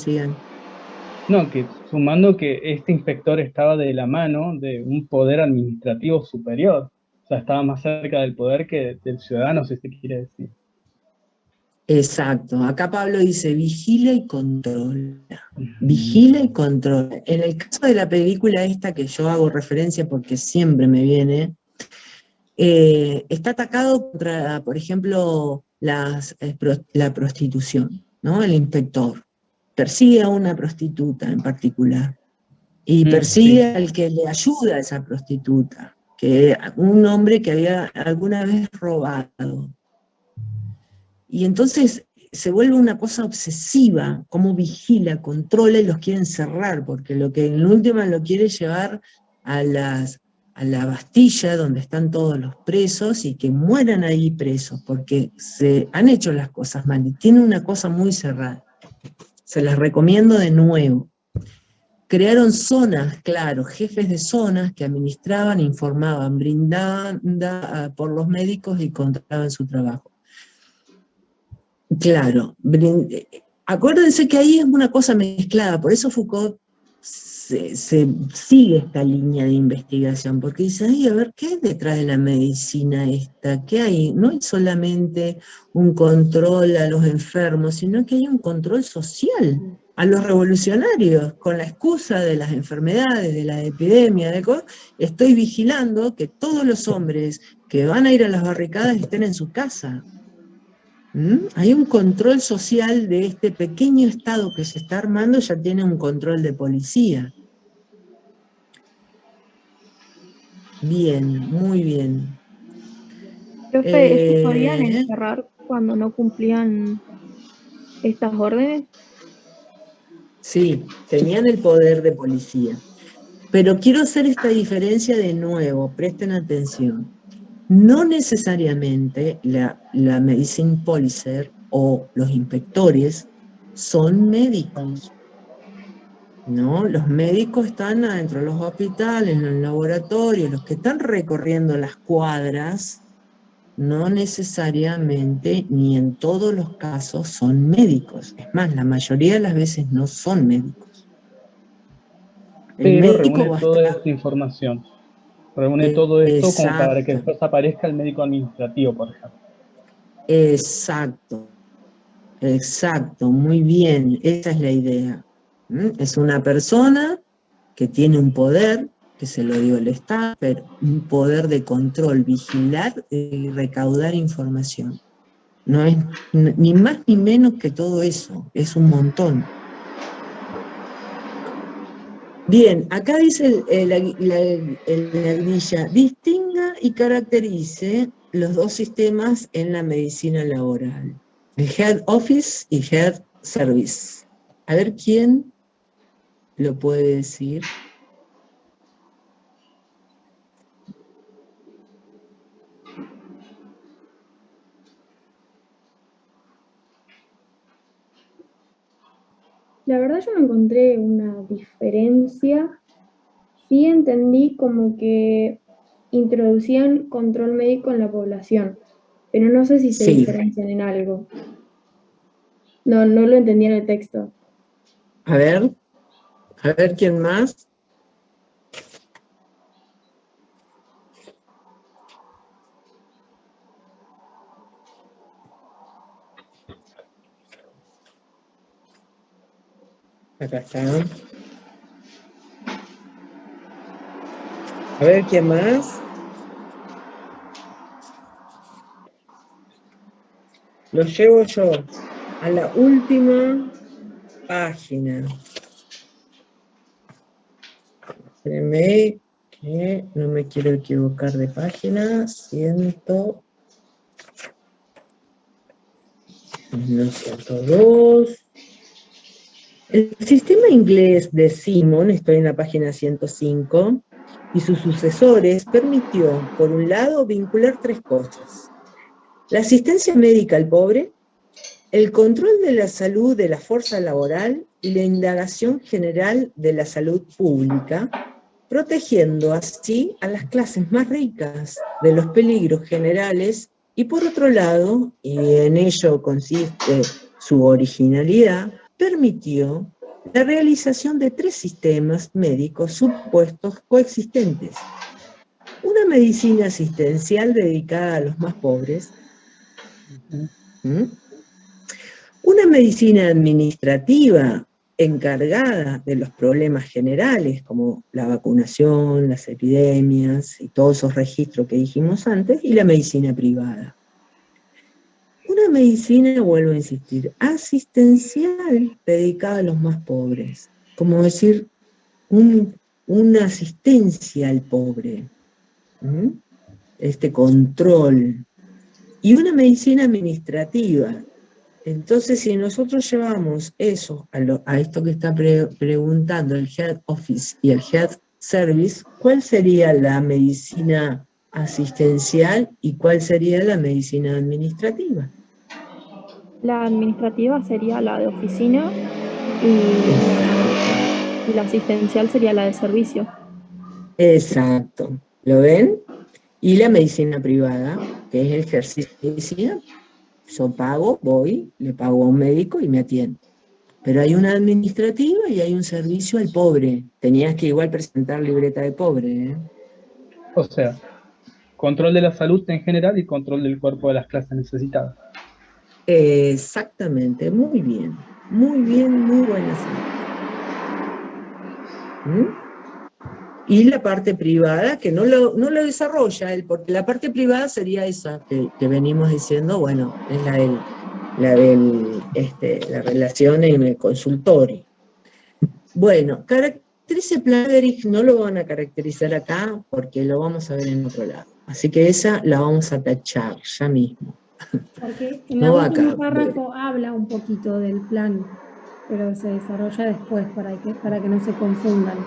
No, que sumando que este inspector estaba de la mano de un poder administrativo superior. O sea, estaba más cerca del poder que del ciudadano, si se quiere decir. Exacto. Acá Pablo dice, vigila y controla. Vigila y controla. En el caso de la película esta que yo hago referencia porque siempre me viene, está atacado contra, por ejemplo, la prostitución, ¿no? El inspector persigue a una prostituta en particular y persigue al que le ayuda a esa prostituta, que un hombre que había alguna vez robado. Y entonces se vuelve una cosa obsesiva, cómo vigila, controla y los quiere encerrar, porque lo que en última lo quiere llevar a la Bastilla, donde están todos los presos, y que mueran ahí presos, porque se han hecho las cosas mal, y tiene una cosa muy cerrada. Se las recomiendo de nuevo. Crearon zonas, claro, jefes de zonas que administraban, informaban, brindaban por los médicos y controlaban su trabajo. Claro, acuérdense que ahí es una cosa mezclada, por eso Foucault se sigue esta línea de investigación, porque dice, ay, a ver, ¿qué hay detrás de la medicina esta? ¿Qué hay? No hay solamente un control a los enfermos, sino que hay un control social a los revolucionarios, con la excusa de las enfermedades, de la epidemia, estoy vigilando que todos los hombres que van a ir a las barricadas estén en su casa. Hay un control social de este pequeño Estado que se está armando, ya tiene un control de policía. Bien, muy bien. Profe, ¿se podían encerrar cuando no cumplían estas órdenes? Sí, tenían el poder de policía. Pero quiero hacer esta diferencia de nuevo, presten atención. No necesariamente la medicine policer o los inspectores son médicos, ¿no? Los médicos están adentro de los hospitales, en los laboratorios, los que están recorriendo las cuadras, no necesariamente ni en todos los casos son médicos. Es más, la mayoría de las veces no son médicos. El Pero médico reúne va a toda estar... esta información. Reúne todo esto como para que Exacto, después aparezca el médico administrativo, por ejemplo. exacto, exacto, muy bien, esa es la idea. Es una persona que tiene un poder, que se lo dio el Estado, pero un poder de control, vigilar y recaudar información. No es ni más ni menos que todo eso, es un montón. Bien, acá dice la grilla, distinga y caracterice los dos sistemas en la medicina laboral, el Head Office y Head Service. A ver quién lo puede decir. La verdad yo no encontré una diferencia. Sí entendí como que introducían control médico en la población, pero no sé si se Sí. diferencian en algo. No lo entendí en el texto. A ver quién más. Acá está. A ver quién más. Lo llevo yo a la última página. Espérenme que no me quiero equivocar de página. 102. El sistema inglés de Simon, estoy en la página 105, y sus sucesores permitió, por un lado, vincular tres cosas: la asistencia médica al pobre, el control de la salud de la fuerza laboral y la indagación general de la salud pública, protegiendo así a las clases más ricas de los peligros generales y, por otro lado, y en ello consiste su originalidad, permitió la realización de tres sistemas médicos supuestos coexistentes: una medicina asistencial dedicada a los más pobres, una medicina administrativa encargada de los problemas generales, como la vacunación, las epidemias y todos esos registros que dijimos antes, y la medicina privada. Una medicina, vuelvo a insistir, asistencial dedicada a los más pobres, como decir, una asistencia al pobre, este control, y una medicina administrativa. Entonces, si nosotros llevamos eso a esto que está preguntando el Head Office y el Head Service, ¿cuál sería la medicina asistencial y cuál sería la medicina administrativa? La administrativa sería la de oficina y la asistencial sería la de servicio. Exacto. ¿Lo ven? Y la medicina privada, que es el ejercicio de medicina. Yo pago, voy, le pago a un médico y me atiendo. Pero hay una administrativa y hay un servicio al pobre. Tenías que igual presentar libreta de pobre, ¿eh? O sea, control de la salud en general y control del cuerpo de las clases necesitadas. Exactamente, muy bien, muy buena. Y la parte privada, que no lo desarrolla él, porque la parte privada sería esa que venimos diciendo, bueno, es la relación en el consultorio. Bueno, caracterice Plagerich no lo van a caracterizar acá porque lo vamos a ver en otro lado. Así que esa la vamos a tachar ya mismo. Porque en No el último acá, párrafo habla un poquito del plan, pero se desarrolla después para que no se confundan.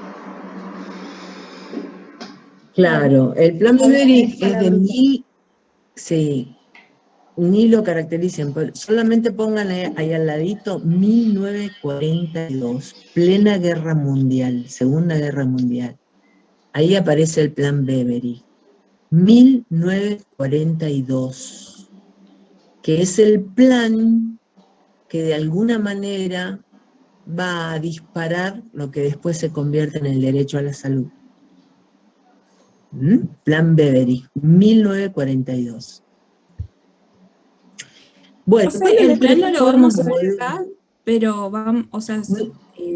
Claro, el plan Plagerich es de Sí, ni lo caractericen, solamente pongan ahí al ladito 1942, plena guerra mundial, Segunda Guerra Mundial. Ahí aparece el Plan Beveridge. 1942, que es el plan que de alguna manera va a disparar lo que después se convierte en el derecho a la salud. Plan Beveridge, 1942. Bueno, O sea, el plan no lo vamos a ver acá, pero va, o sea,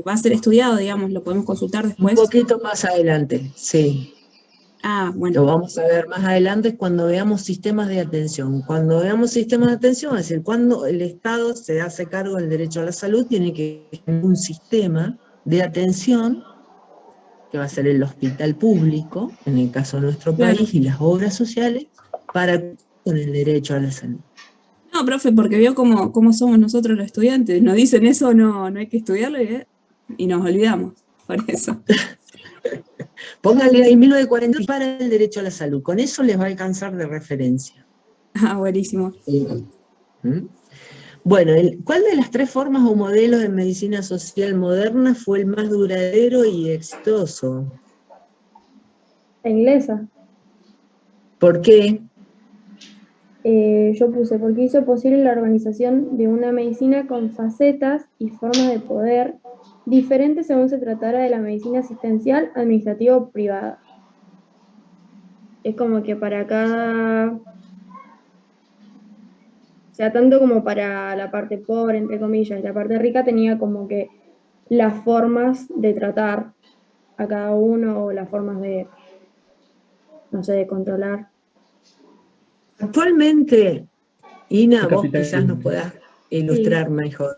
va a ser estudiado, digamos, lo podemos consultar después. Un poquito más adelante, sí. Ah, bueno. Lo vamos a ver más adelante cuando veamos sistemas de atención. Cuando veamos sistemas de atención, es decir, cuando el Estado se hace cargo del derecho a la salud, tiene que tener un sistema de atención, que va a ser el hospital público, en el caso de nuestro país, y las obras sociales, para con el derecho a la salud. No, profe, porque vio cómo somos nosotros los estudiantes. Nos dicen eso, no hay que estudiarlo y nos olvidamos, por eso. Póngale ahí 1940 para el derecho a la salud. Con eso les va a alcanzar de referencia. Ah, buenísimo. Bueno, ¿cuál de las tres formas o modelos de medicina social moderna fue el más duradero y exitoso? La inglesa. ¿Por qué? Yo puse, porque hizo posible la organización de una medicina con facetas y formas de poder diferentes según se tratara de la medicina asistencial, administrativa o privada. Es como que para cada... O sea, tanto como para la parte pobre, entre comillas, y la parte rica tenía como que las formas de tratar a cada uno o las formas de, no sé, de controlar. Actualmente, Ina, vos quizás nos puedas ilustrar mejor.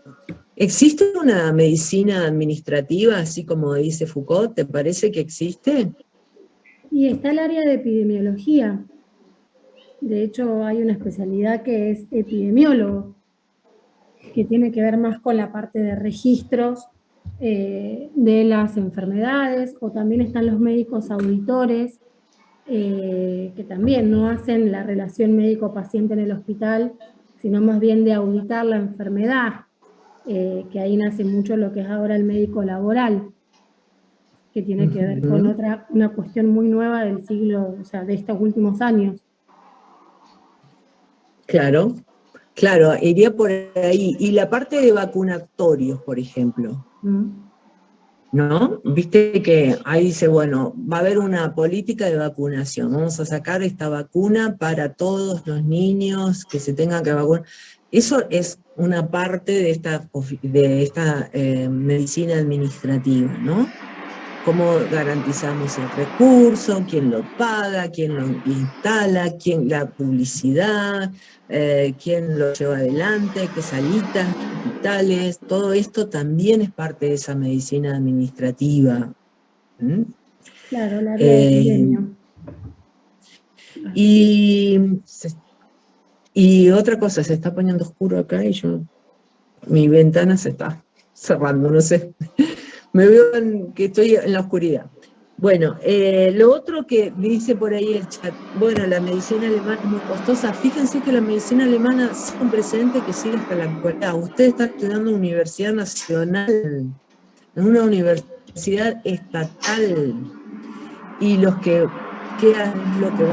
¿Existe una medicina administrativa, así como dice Foucault? ¿Te parece que existe? Y está el área de epidemiología. De hecho, hay una especialidad que es epidemiólogo, que tiene que ver más con la parte de registros de las enfermedades, o también están los médicos auditores, que también no hacen la relación médico-paciente en el hospital, sino más bien de auditar la enfermedad, que ahí nace mucho lo que es ahora el médico laboral, que tiene que ver con una cuestión muy nueva del siglo, o sea, de estos últimos años. Claro, iría por ahí. Y la parte de vacunatorios, por ejemplo, ¿no? Viste que ahí dice, bueno, va a haber una política de vacunación, vamos a sacar esta vacuna para todos los niños que se tengan que vacunar. Eso es una parte de esta medicina administrativa, ¿no? ¿Cómo garantizamos el recurso? ¿Quién lo paga? ¿Quién lo instala? ¿Quién la publicidad? ¿Quién lo lleva adelante? ¿Qué salitas? ¿Qué hospitales? Todo esto también es parte de esa medicina administrativa. Claro, la área de epidemia. Y otra cosa, se está poniendo oscuro acá y mi ventana se está cerrando, no sé. Me veo que estoy en la oscuridad. Bueno, lo otro que dice por ahí el chat, bueno, la medicina alemana es muy costosa. Fíjense que la medicina alemana es un precedente que sigue hasta la actualidad. Usted está estudiando en una universidad nacional, en una universidad estatal, y ¿qué es lo que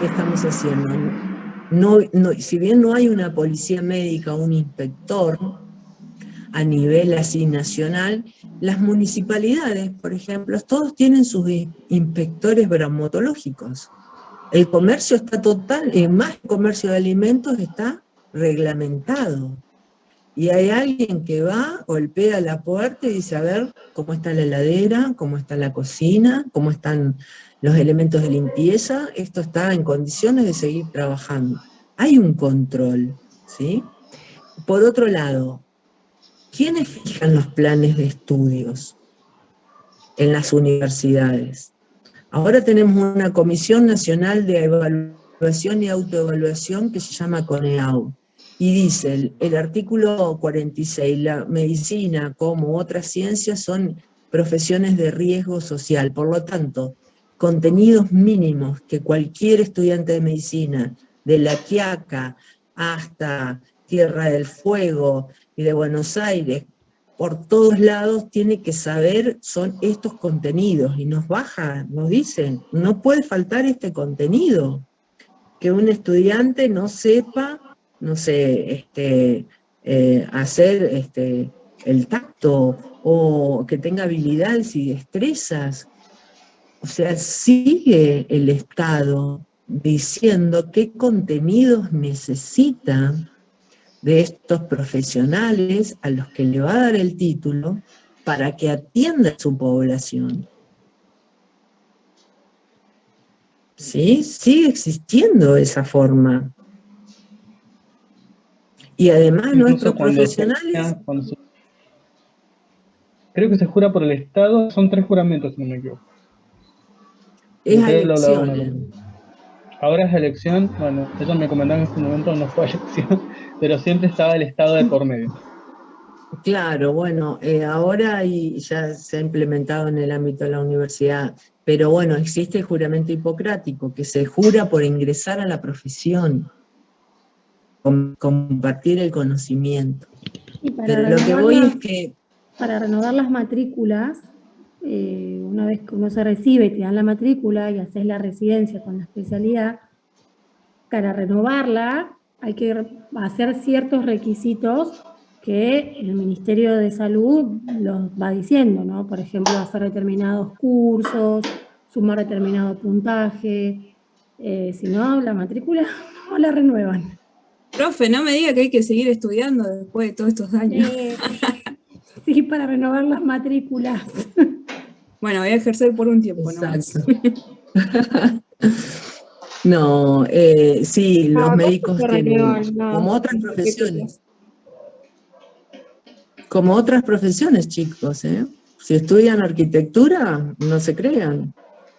estamos haciendo? Si bien no hay una policía médica, un inspector, a nivel así nacional, las municipalidades, por ejemplo, todos tienen sus inspectores bromatológicos. El comercio está más el comercio de alimentos está reglamentado. Y hay alguien que va, golpea la puerta y dice, a ver, ¿cómo está la heladera? ¿Cómo está la cocina? ¿Cómo están los elementos de limpieza? Esto está en condiciones de seguir trabajando. Hay un control, ¿sí? Por otro lado, ¿quiénes fijan los planes de estudios en las universidades? Ahora tenemos una Comisión Nacional de Evaluación y Autoevaluación que se llama CONEAU. Y dice el artículo 46, la medicina como otras ciencias son profesiones de riesgo social. Por lo tanto, contenidos mínimos que cualquier estudiante de medicina de La Quiaca hasta Tierra del Fuego y de Buenos Aires, por todos lados tiene que saber, son estos contenidos, y nos dicen, no puede faltar este contenido, que un estudiante no sepa, no sé, hacer el tacto, o que tenga habilidades y destrezas. O sea, sigue el Estado diciendo qué contenidos necesitan de estos profesionales a los que le va a dar el título para que atienda a su población. ¿Sí? Sigue existiendo esa forma. Y además nuestros profesionales... Creo que se jura por el Estado, son 3 juramentos, si no me equivoco. Es a elecciones. Ahora es elección, bueno, ellos me comentaron que en ese momento no fue elección, pero siempre estaba el Estado de por medio. Claro, bueno, ahora ya se ha implementado en el ámbito de la universidad, pero bueno, existe el juramento hipocrático, que se jura por ingresar a la profesión, compartir el conocimiento. Pero lo que voy es que... Para renovar las matrículas, una vez que uno se recibe y te dan la matrícula y haces la residencia con la especialidad, para renovarla hay que hacer ciertos requisitos que el Ministerio de Salud los va diciendo, ¿no? Por ejemplo, hacer determinados cursos, sumar determinado puntaje, si no, la matrícula no la renuevan. Profe, no me diga que hay que seguir estudiando después de todos estos años. Sí, para renovar las matrículas. Bueno, voy a ejercer por un tiempo nomás. No, sí, los médicos tienen, como otras profesiones. Como otras profesiones, chicos, ¿eh? Si estudian arquitectura, no se crean.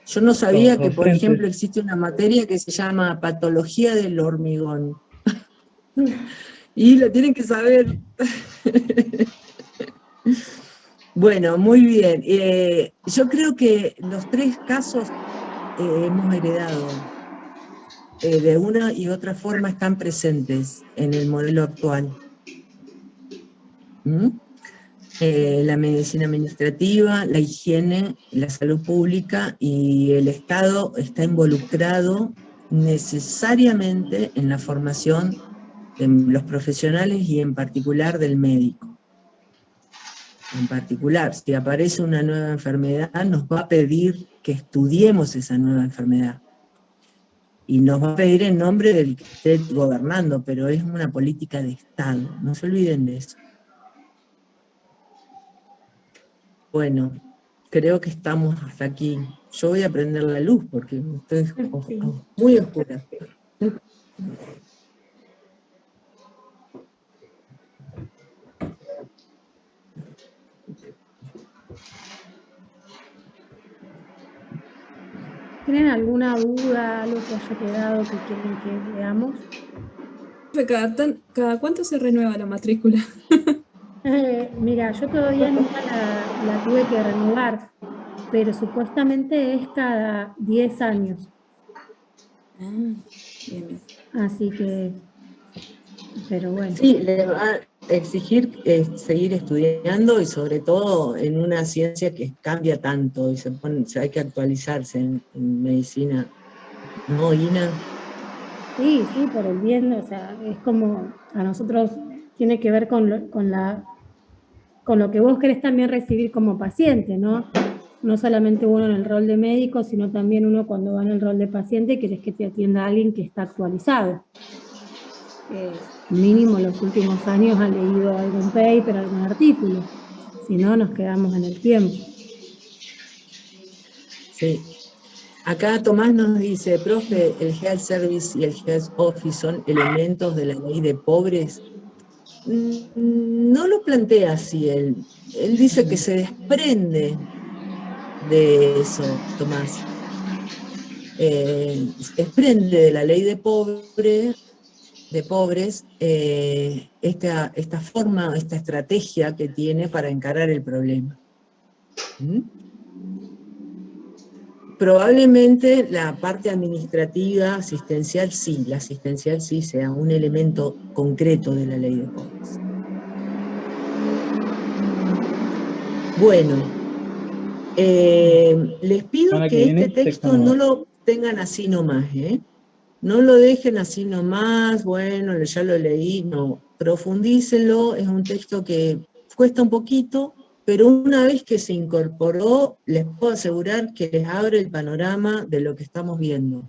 Yo no sabía que, por ejemplo, existe una materia que se llama patología del hormigón. Y lo tienen que saber. Bueno, muy bien. Yo creo que los 3 casos hemos heredado. De una y otra forma están presentes en el modelo actual. La medicina administrativa, la higiene, la salud pública, y el Estado está involucrado necesariamente en la formación de los profesionales y en particular del médico. En particular, si aparece una nueva enfermedad, nos va a pedir que estudiemos esa nueva enfermedad. Y nos va a pedir en nombre del que esté gobernando, pero es una política de Estado, no se olviden de eso. Bueno, creo que estamos hasta aquí. Yo voy a prender la luz porque estoy muy oscura. ¿Tienen alguna duda, algo que haya quedado que quieren que veamos? ¿Cada cuánto se renueva la matrícula? Mira, yo todavía nunca la tuve que renovar, pero supuestamente es cada 10 años. Bien, bien. Así que, pero bueno. Sí, le va a exigir seguir estudiando, y sobre todo en una ciencia que cambia tanto y hay que actualizarse en medicina. ¿No, Ina? Sí, por el bien, o sea, es como a nosotros tiene que ver con lo que vos querés también recibir como paciente, ¿no? No solamente uno en el rol de médico, sino también uno cuando va en el rol de paciente querés que te atienda alguien que está actualizado. Mínimo en los últimos años ha leído algún paper, algún artículo, si no nos quedamos en el tiempo. Sí. Acá Tomás nos dice, profe, el Health Service y el Health Office son elementos de la ley de pobres. No lo plantea así él. Él dice que se desprende de eso, Tomás. Se desprende de la ley de pobres esta forma, esta estrategia que tiene para encarar el problema. probablemente la parte administrativa, asistencial, sí, la asistencial sí sea un elemento concreto de la ley de jóvenes. Bueno, les pido Semana que viene, este texto no lo tengan así nomás, no lo dejen así nomás, bueno, ya lo leí, no, profundícenlo, es un texto que cuesta un poquito, pero una vez que se incorporó, les puedo asegurar que les abre el panorama de lo que estamos viendo.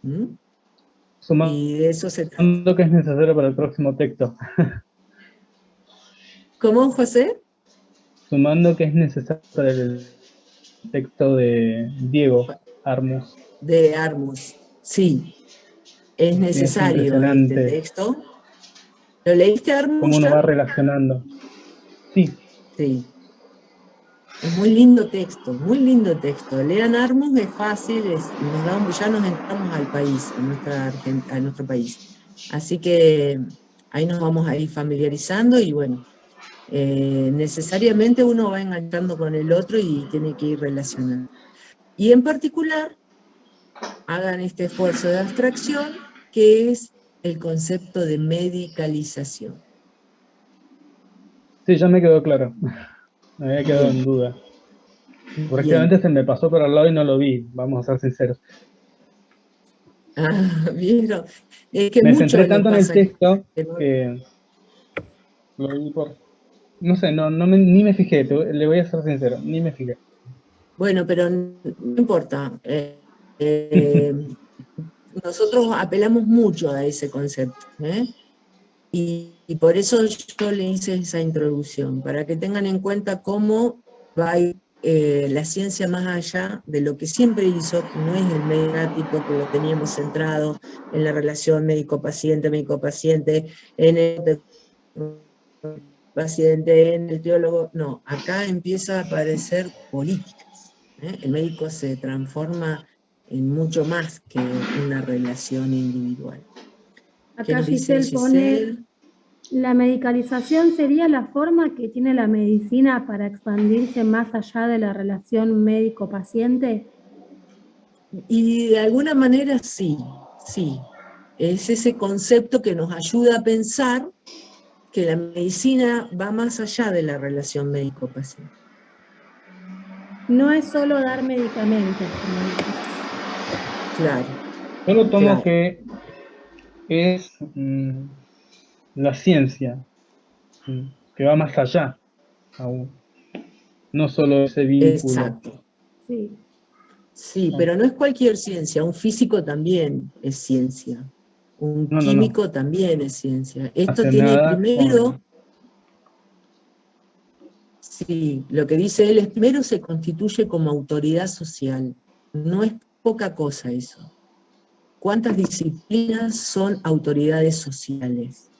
Y de eso se trata. Sumando que es necesario para el próximo texto. ¿Cómo, José? Sumando que es necesario para el texto de Diego Armus. De Armus, sí. Es necesario este texto. ¿Lo leíste, Armus? ¿Cómo nos va relacionando? Sí. Sí. Es muy lindo texto, muy lindo texto. Lean Armus, es fácil, ya nos entramos al país, a nuestro país. Así que ahí nos vamos a ir familiarizando y bueno, necesariamente uno va enganchando con el otro y tiene que ir relacionando. Y en particular, hagan este esfuerzo de abstracción, que es el concepto de medicalización. Sí, ya me quedó claro. Me había quedado en duda. Prácticamente se me pasó por al lado y no lo vi, vamos a ser sinceros. Ah, ¿vieron? Es que me centré tanto en el texto que lo vi por... No sé, ni me fijé, le voy a ser sincero, ni me fijé. Bueno, pero no importa. Nosotros apelamos mucho a ese concepto, y por eso yo le hice esa introducción, para que tengan en cuenta cómo va a ir la ciencia más allá de lo que siempre hizo, que no es el mediático, que lo teníamos centrado en la relación médico-paciente, en el paciente, en el teólogo. No, acá empieza a aparecer políticas. El médico se transforma en mucho más que una relación individual. Acá Giselle pone, la medicalización sería la forma que tiene la medicina para expandirse más allá de la relación médico-paciente. Y de alguna manera sí, sí. Es ese concepto que nos ayuda a pensar que la medicina va más allá de la relación médico-paciente. No es solo dar medicamentos. Claro. Yo lo tomo que es la ciencia, que va más allá aún. No solo ese vínculo. Exacto. Sí, pero no es cualquier ciencia, un físico también es ciencia. Un químico también es ciencia. Esto tiene primero... Sí, lo que dice él es, primero se constituye como autoridad social. No es poca cosa eso. ¿Cuántas disciplinas son autoridades sociales?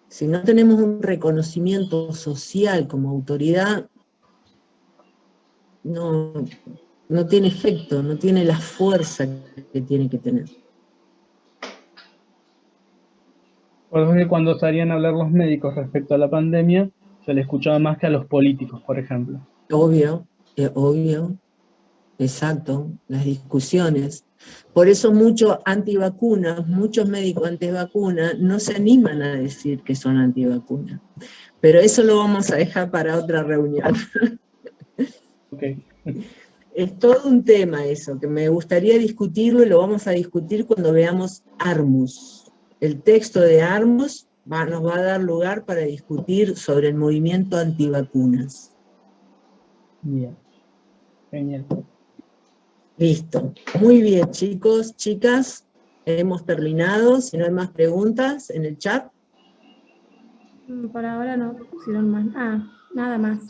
Si no tenemos un reconocimiento social como autoridad, no tiene efecto, no tiene la fuerza que tiene que tener. Por eso es que cuando salían a hablar los médicos respecto a la pandemia, se le escuchaba más que a los políticos, por ejemplo. Obvio, exacto, las discusiones. Por eso muchos antivacunas, muchos médicos antivacunas no se animan a decir que son antivacunas. Pero eso lo vamos a dejar para otra reunión. Okay. Es todo un tema eso, que me gustaría discutirlo y lo vamos a discutir cuando veamos Armus. El texto de Armus nos va a dar lugar para discutir sobre el movimiento antivacunas. Bien. Genial. Listo. Muy bien, chicos, chicas. Hemos terminado. Si no hay más preguntas en el chat. Por ahora no pusieron más. Nada más.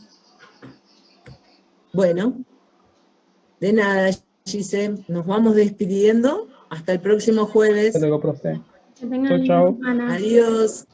Bueno. De nada, Giselle. Nos vamos despidiendo. Hasta el próximo jueves. Hasta luego, profe. Que tengan chao. semana. Adiós.